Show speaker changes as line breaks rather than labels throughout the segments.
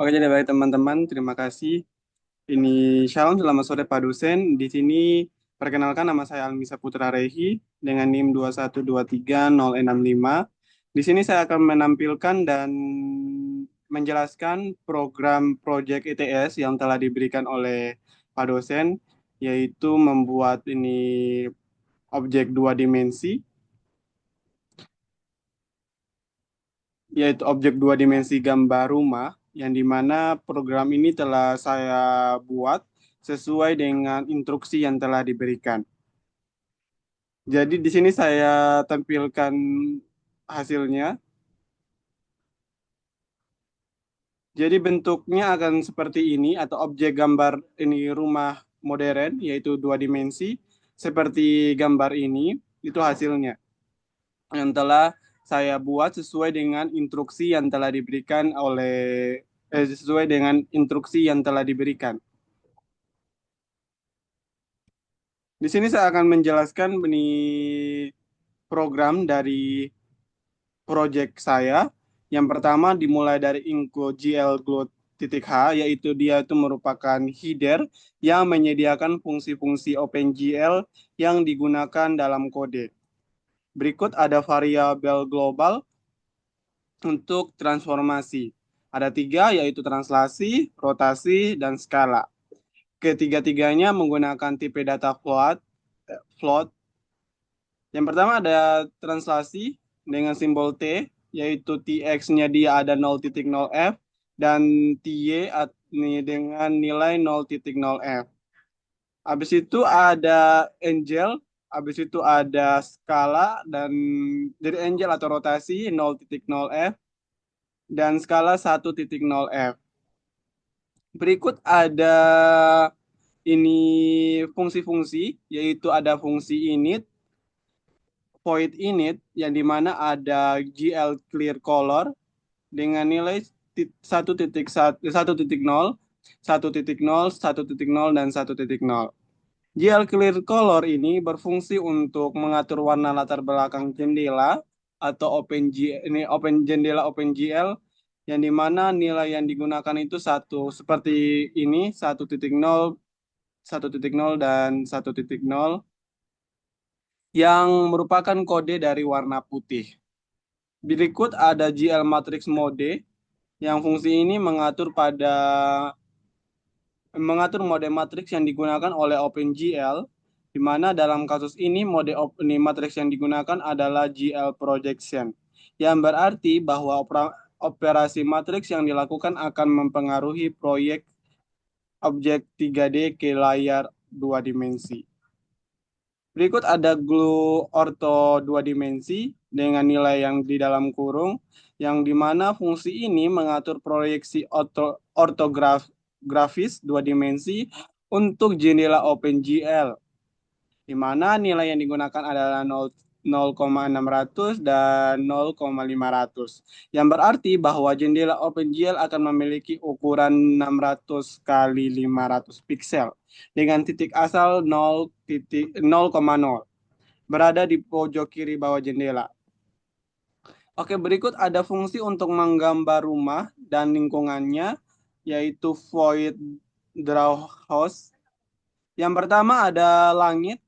Oke, jadi baik teman-teman, terima kasih. Ini Shalom, selamat sore Pak dosen. Di sini perkenalkan nama saya Almisa Putra Rehi dengan NIM 2123065. Di sini saya akan menampilkan dan menjelaskan program proyek ETS yang telah diberikan oleh Pak dosen, yaitu membuat ini objek dua dimensi, yaitu objek dua dimensi gambar rumah, yang dimana program ini telah saya buat sesuai dengan instruksi yang telah diberikan. Jadi di sini saya tampilkan hasilnya. Jadi bentuknya akan seperti ini atau objek gambar ini rumah modern yaitu dua dimensi seperti gambar ini, itu hasilnya yang telah saya buat sesuai dengan instruksi yang telah diberikan sesuai dengan instruksi yang telah diberikan. Di sini saya akan menjelaskan ini program dari proyek saya. Yang pertama dimulai dari IncoGL Glow titik H, yaitu dia itu merupakan header yang menyediakan fungsi-fungsi OpenGL yang digunakan dalam kode. Berikut ada variabel global untuk transformasi. Ada tiga, yaitu translasi, rotasi, dan skala. Ketiga-tiganya menggunakan tipe data float. Yang pertama ada translasi dengan simbol T, yaitu Tx-nya dia ada 0,0f, dan Ty dengan nilai 0,0f. Habis itu ada angel, habis itu ada skala, dan dari angel atau rotasi 0,0f, dan skala 1,0f. Berikut ada ini fungsi-fungsi, yaitu ada fungsi init, void init, yang dimana ada GL clear color dengan nilai 1,0, 1,0, 1,0, 1,0, dan 1,0. GL clear color ini berfungsi untuk mengatur warna latar belakang jendela atau open jendela OpenGL, yang dimana nilai yang digunakan itu satu seperti ini 1,0, 1,0, dan 1,0, yang merupakan kode dari warna putih. Berikut ada GL matrix mode yang fungsi ini mengatur mode matriks yang digunakan oleh OpenGL, di mana dalam kasus ini matriks yang digunakan adalah GL projection, yang berarti bahwa operasi matriks yang dilakukan akan mempengaruhi proyek objek 3D ke layar dua dimensi. Berikut ada glue orto dua dimensi dengan nilai yang di dalam kurung, yang dimana fungsi ini mengatur proyeksi ortografis dua dimensi untuk jendela OpenGL, di mana nilai yang digunakan adalah 0,600 dan 0,500, yang berarti bahwa jendela OpenGL akan memiliki ukuran 600 kali 500 piksel dengan titik asal 0,0 berada di pojok kiri bawah jendela. Oke, berikut ada fungsi untuk menggambar rumah dan lingkungannya, yaitu void draw house. Yang pertama ada langit.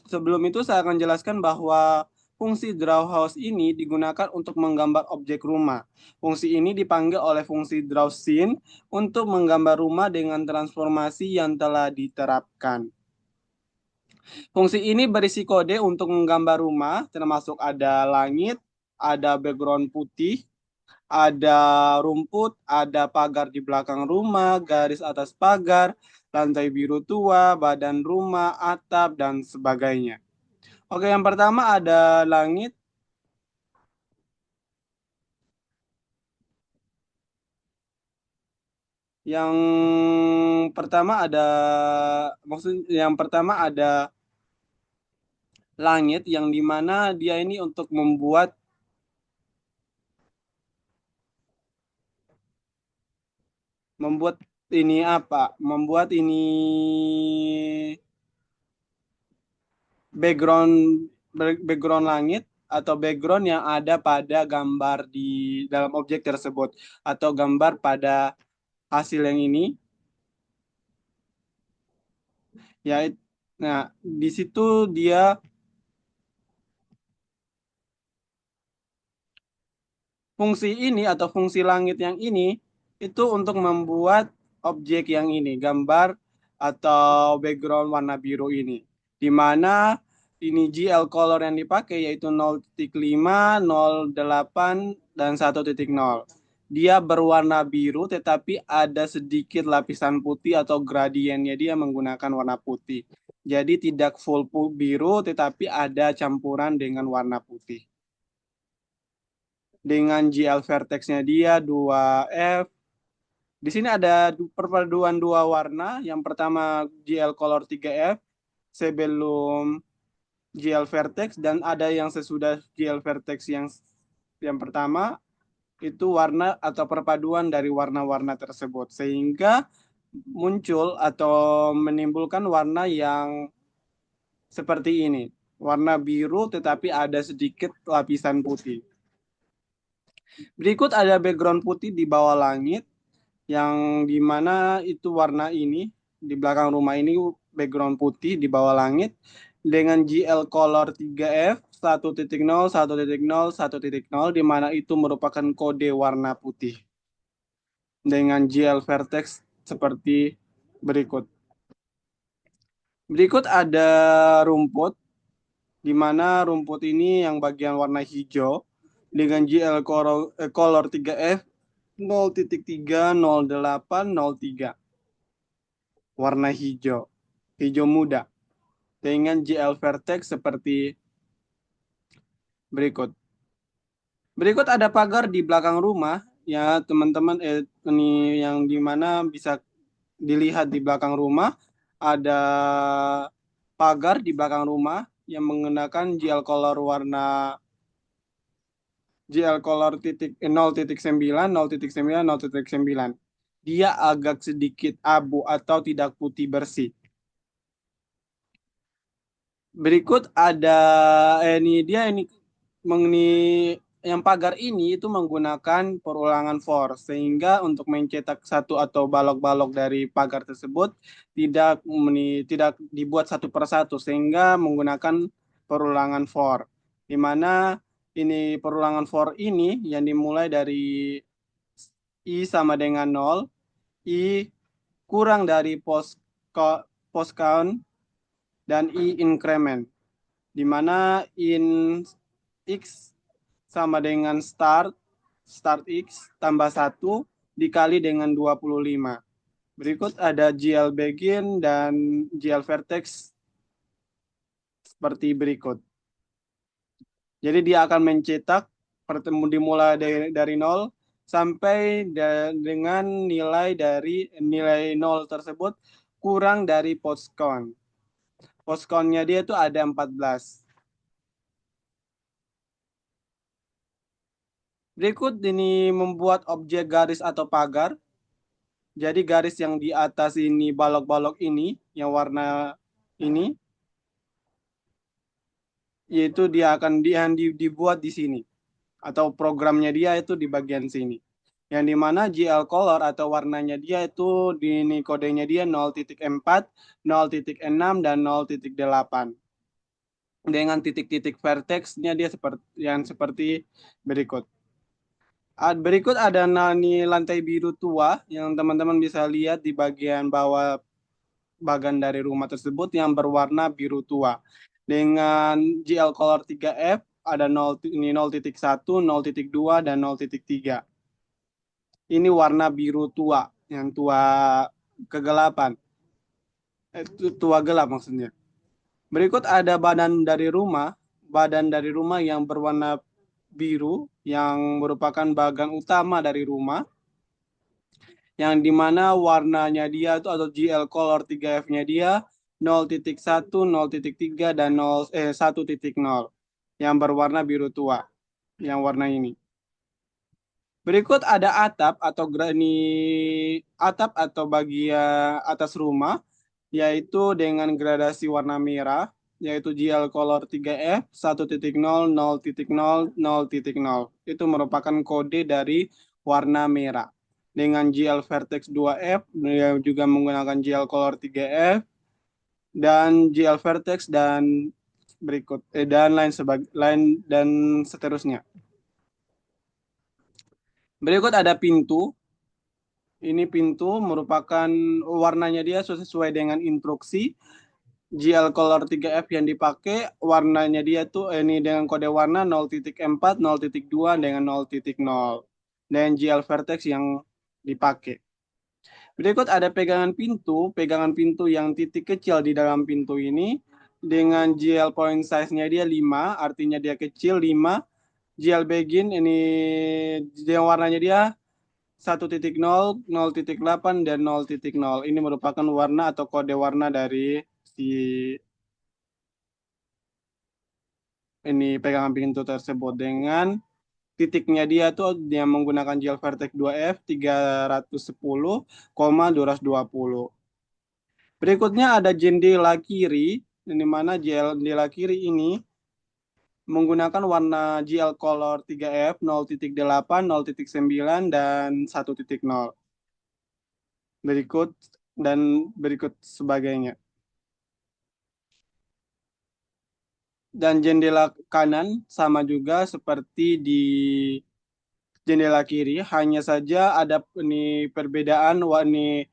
Sebelum itu saya akan jelaskan bahwa fungsi draw house ini digunakan untuk menggambar objek rumah. Fungsi ini dipanggil oleh fungsi draw scene untuk menggambar rumah dengan transformasi yang telah diterapkan. Fungsi ini berisi kode untuk menggambar rumah, termasuk ada langit, ada background putih, ada rumput, ada pagar di belakang rumah, garis atas pagar, lantai biru tua, badan rumah, atap, dan sebagainya. Oke, yang pertama ada langit. Yang yang pertama ada langit, yang dimana dia ini untuk membuat ini apa? Membuat ini background background langit atau background yang ada pada gambar di dalam objek tersebut atau gambar pada hasil yang ini. Ya, nah di situ dia fungsi ini atau fungsi langit yang ini itu untuk membuat objek yang ini, gambar atau background warna biru ini. Di mana ini GL color yang dipakai yaitu 0.5, 0.8, dan 1.0. Dia berwarna biru tetapi ada sedikit lapisan putih atau gradiennya dia menggunakan warna putih. Jadi tidak full biru tetapi ada campuran dengan warna putih. Dengan GL vertexnya dia 2F. Di sini ada perpaduan dua warna. Yang pertama GL color 3F sebelum GL vertex dan ada yang sesudah GL vertex yang pertama itu warna atau perpaduan dari warna-warna tersebut sehingga muncul atau menimbulkan warna yang seperti ini. Warna biru tetapi ada sedikit lapisan putih. Berikut ada background putih di bawah langit yang dimana itu warna ini di belakang rumah ini background putih di bawah langit dengan GL color 3F 1.0 1.0 1.0 di mana itu merupakan kode warna putih dengan GL vertex seperti berikut. Berikut ada rumput di mana rumput ini yang bagian warna hijau dengan GL color 3F 0.30803 warna hijau, hijau muda dengan GL vertex seperti berikut. Berikut ada pagar di belakang rumah ya teman-teman ini yang dimana bisa dilihat di belakang rumah ada pagar di belakang rumah yang menggunakan GL color 0.9 0.9 0.9. Dia agak sedikit abu atau tidak putih bersih. Berikut ada ini mengenai yang pagar ini itu menggunakan perulangan for sehingga untuk mencetak satu atau balok-balok dari pagar tersebut tidak dibuat satu persatu sehingga menggunakan perulangan for di mana ini perulangan for ini yang dimulai dari I sama dengan 0, I kurang dari post count dan I increment di mana in X sama dengan start X tambah 1 dikali dengan 25. Berikut ada GL begin dan GL vertex seperti berikut. Jadi dia akan mencetak dimulai dari 0 sampai dengan nilai 0 tersebut kurang dari post count. Post count-nya dia itu ada 14. Berikut ini membuat objek garis atau pagar. Jadi garis yang di atas ini balok-balok ini yang warna ini yaitu dia akan dibuat di sini atau programnya dia itu di bagian sini. Yang dimana GL color atau warnanya dia itu di ini kodenya dia 0.4, 0.6 dan 0.8. Dengan titik-titik vertexnya dia seperti berikut. Berikut ada lantai biru tua yang teman-teman bisa lihat di bagian bawah bagan dari rumah tersebut yang berwarna biru tua. Dengan GL color 3F ada 0.1, 0.2, dan 0.3. Ini warna biru tua, yang tua kegelapan. Tua gelap maksudnya. Berikut ada badan dari rumah yang berwarna biru yang merupakan bagian utama dari rumah yang dimana warnanya dia itu atau GL color 3F-nya dia 0.1, 0.3 dan 1.0 yang berwarna biru tua yang warna ini. Berikut ada atap atau bagian atas rumah yaitu dengan gradasi warna merah yaitu GL color 3F 1.0 0.0 0.0. Itu merupakan kode dari warna merah. Dengan GL vertex 2F juga menggunakan GL color 3F dan GL vertex dan dan lain dan seterusnya. Berikut ada pintu. Ini pintu merupakan warnanya dia sesuai dengan instruksi. GL color 3F yang dipakai warnanya dia tuh ini dengan kode warna 0.4, 0.2 dengan 0.0. Dan GL vertex yang dipakai. Berikut ada pegangan pintu yang titik kecil di dalam pintu ini dengan GL point size-nya dia 5, artinya dia kecil 5. GL begin ini dia warnanya dia 1.0, 0.8 dan 0.0. Ini merupakan warna atau kode warna dari si ini pegangan pintu tersebut dengan titiknya dia tuh dia menggunakan GL Vertex 2F 310,220. Berikutnya ada jendela kiri, di mana jendela kiri ini menggunakan warna GL Color 3F 0.8, 0.9, dan 1.0. Berikut sebagainya. Dan jendela kanan sama juga seperti di jendela kiri, hanya saja ada ini perbedaan warna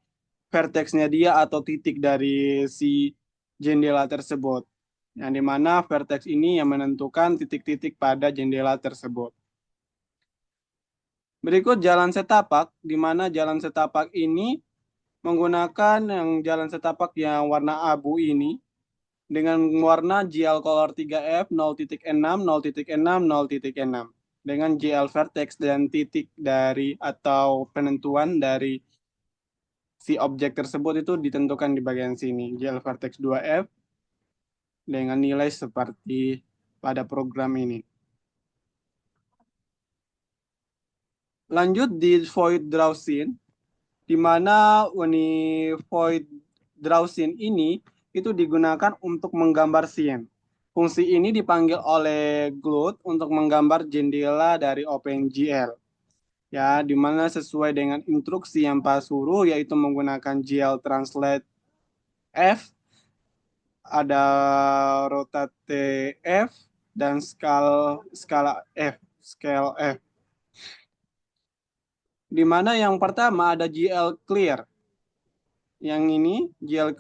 vertexnya dia atau titik dari si jendela tersebut. Yang dimana vertex ini yang menentukan titik-titik pada jendela tersebut. Berikut jalan setapak, di mana jalan setapak ini menggunakan jalan setapak yang warna abu ini dengan warna GL Color 3F 0.6, 0.6, 0.6 dengan GL vertex dan titik dari atau penentuan dari si objek tersebut itu ditentukan di bagian sini. GL vertex 2F dengan nilai seperti pada program ini. Lanjut di void draw scene, di mana void draw scene ini itu digunakan untuk menggambar scene. Fungsi ini dipanggil oleh Glut untuk menggambar jendela dari OpenGL. Ya, di mana sesuai dengan instruksi yang Pak suruh yaitu menggunakan GL Translate F, ada rotate F dan scale F. Di mana yang pertama ada GL Clear. Yang ini GL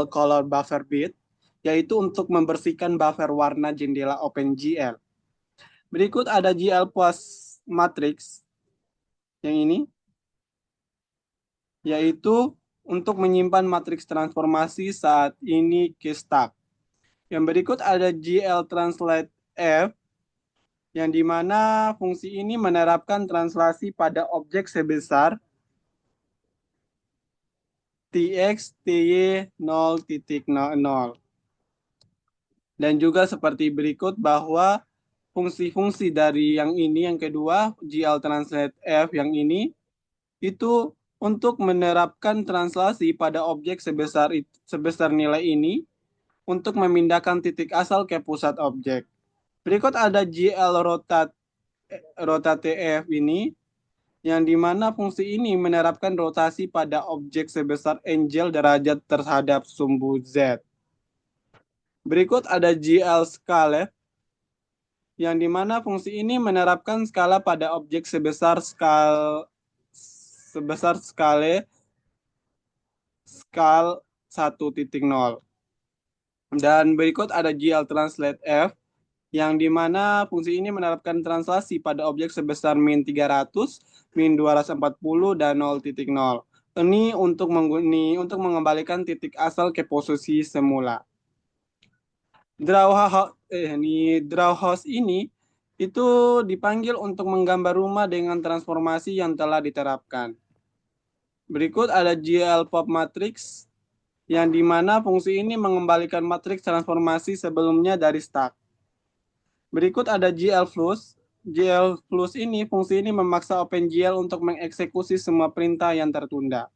Color Buffer Bit, yaitu untuk membersihkan buffer warna jendela OpenGL. Berikut ada GL Plus Matrix, yang ini, yaitu untuk menyimpan matriks transformasi saat ini ke stack. Yang berikut ada GL Translate F, yang dimana fungsi ini menerapkan translasi pada objek sebesar TX, TY 0.0. Dan juga seperti berikut bahwa fungsi-fungsi dari yang ini, yang kedua, GL Translate F yang ini, itu untuk menerapkan translasi pada objek sebesar nilai ini untuk memindahkan titik asal ke pusat objek. Berikut ada GL Rotate F ini, yang dimana fungsi ini menerapkan rotasi pada objek sebesar angle derajat terhadap sumbu Z. Berikut ada GL Scale, yang dimana fungsi ini menerapkan skala pada objek sebesar skala 1.0. Dan berikut ada GL Translate F, yang dimana fungsi ini menerapkan translasi pada objek sebesar min 300, min 240, dan 0.0. Ini untuk mengembalikan titik asal ke posisi semula. Draw house ini itu dipanggil untuk menggambar rumah dengan transformasi yang telah diterapkan. Berikut ada GL Pop Matrix, yang dimana fungsi ini mengembalikan matriks transformasi sebelumnya dari stack. Berikut ada GL Flux. GL Flux ini fungsi ini memaksa OpenGL untuk mengeksekusi semua perintah yang tertunda.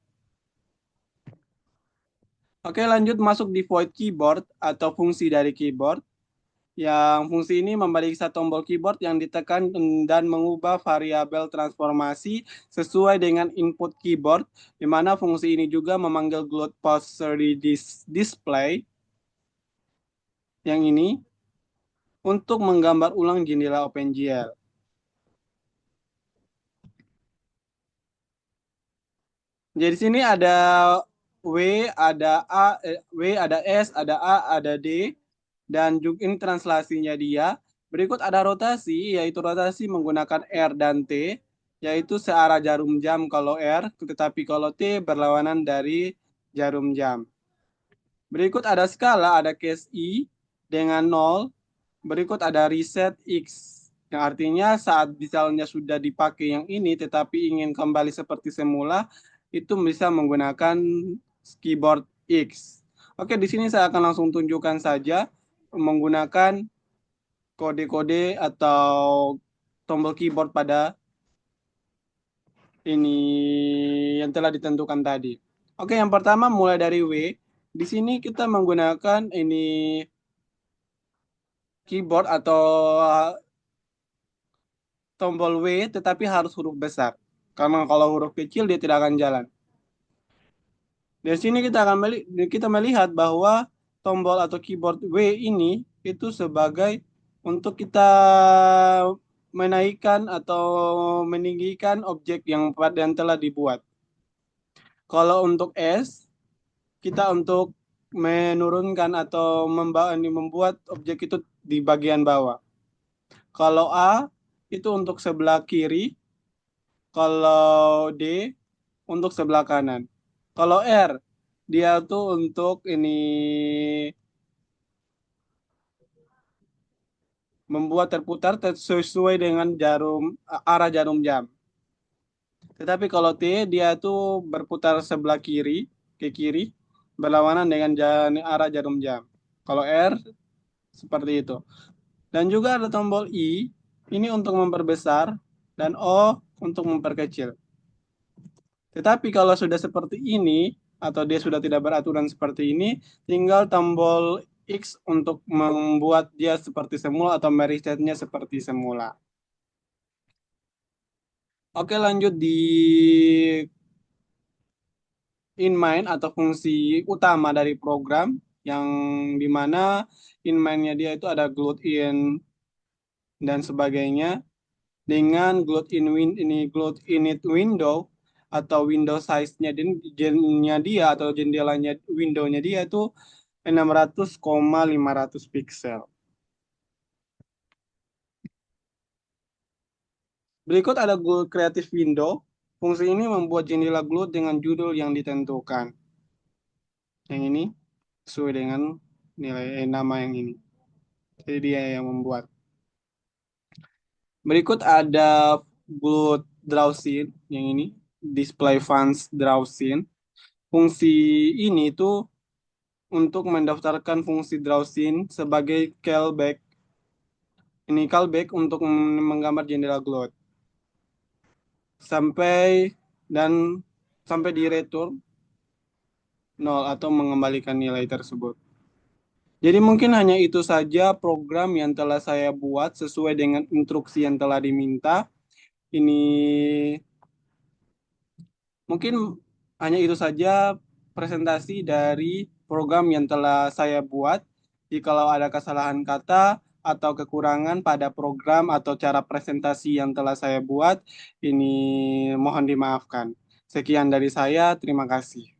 Oke, lanjut masuk di void keyboard atau fungsi dari keyboard. Yang fungsi ini memeriksa tombol keyboard yang ditekan dan mengubah variabel transformasi sesuai dengan input keyboard, di mana fungsi ini juga memanggil globe poster di display yang ini untuk menggambar ulang jendela OpenGL. Jadi di sini ada W, ada ada S, ada A, ada D, dan juga ini translasinya dia. Berikut ada rotasi, yaitu rotasi menggunakan R dan T, yaitu searah jarum jam kalau R, tetapi kalau T berlawanan dari jarum jam. Berikut ada skala, ada case I dengan 0. Berikut ada reset X, yang artinya saat misalnya sudah dipakai yang ini tetapi ingin kembali seperti semula, itu bisa menggunakan keyboard X. Oke, di sini saya akan langsung tunjukkan saja menggunakan kode-kode atau tombol keyboard pada ini yang telah ditentukan tadi. Oke, yang pertama mulai dari W. Di sini kita menggunakan ini keyboard atau tombol W tetapi harus huruf besar. Karena kalau huruf kecil dia tidak akan jalan. Di sini kita melihat bahwa tombol atau keyboard W ini itu sebagai untuk kita menaikkan atau meninggikan objek yang telah dibuat. Kalau untuk S, kita untuk menurunkan atau membuat objek itu di bagian bawah. Kalau A, itu untuk sebelah kiri. Kalau D, untuk sebelah kanan. Kalau R, dia tuh untuk ini membuat terputar sesuai dengan arah jarum jam. Tetapi kalau T, dia tuh berputar sebelah kiri, ke kiri, berlawanan dengan arah jarum jam. Kalau R, seperti itu. Dan juga ada tombol I, ini untuk memperbesar, dan O untuk memperkecil. Tetapi kalau sudah seperti ini, atau dia sudah tidak beraturan seperti ini, tinggal tombol X untuk membuat dia seperti semula atau meresetnya seperti semula. Oke, lanjut di inMain atau fungsi utama dari program, yang dimana inMain-nya dia itu ada gloat in dan sebagainya. Dengan gloat init window atau window size-nya dia atau jendelanya window-nya dia itu 600,500 pixel. Berikut ada Gloat Creative Window. Fungsi ini membuat jendela Gloat dengan judul yang ditentukan. Yang ini sesuai dengan nilai nama yang ini. Jadi dia yang membuat. Berikut ada Gloat Draw Scene yang ini, Display Fonts Draw Scene. Fungsi ini itu untuk mendaftarkan fungsi Draw Scene sebagai callback. Ini callback untuk menggambar jendela Gloat. Sampai dan sampai di return 0 atau mengembalikan nilai tersebut. Jadi mungkin hanya itu saja program yang telah saya buat sesuai dengan instruksi yang telah diminta. Ini mungkin hanya itu saja presentasi dari program yang telah saya buat. Jikalau ada kesalahan kata atau kekurangan pada program atau cara presentasi yang telah saya buat, ini mohon dimaafkan. Sekian dari saya, terima kasih.